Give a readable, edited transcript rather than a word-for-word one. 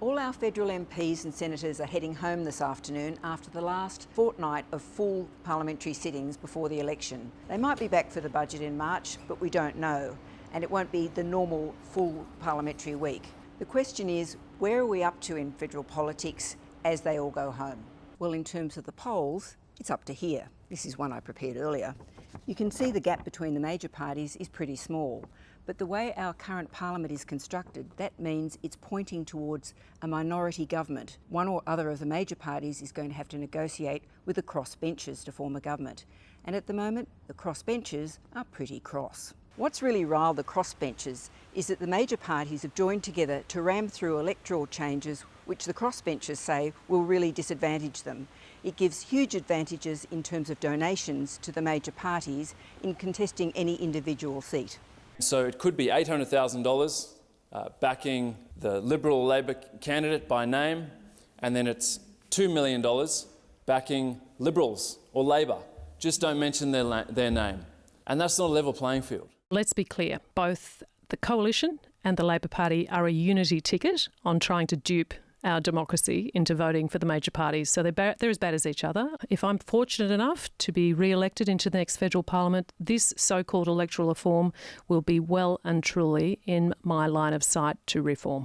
All our federal MPs and senators are heading home this afternoon after the last fortnight of full parliamentary sittings before the election. They might be back for the budget in March, but we don't know, and it won't be the normal full parliamentary week. The question is, where are we up to in federal politics as they all go home? Well, in terms of the polls, it's up to here. This is one I prepared earlier. You can see the gap between the major parties is pretty small, but the way our current parliament is constructed, that means it's pointing towards a minority government. One or other of the major parties is going to have to negotiate with the crossbenchers to form a government. And at the moment, the crossbenchers are pretty cross. What's really riled the crossbenchers is that the major parties have joined together to ram through electoral changes which the crossbenchers say will really disadvantage them. It gives huge advantages in terms of donations to the major parties in contesting any individual seat. So it could be $800,000 backing the Liberal Labor candidate by name, and then it's $2 million backing Liberals or Labor. Just don't mention their name. And that's not a level playing field. Let's be clear, both the Coalition and the Labor Party are a unity ticket on trying to dupe our democracy into voting for the major parties. So they're as bad as each other. If I'm fortunate enough to be re-elected into the next federal parliament, this so-called electoral reform will be well and truly in my line of sight to reform.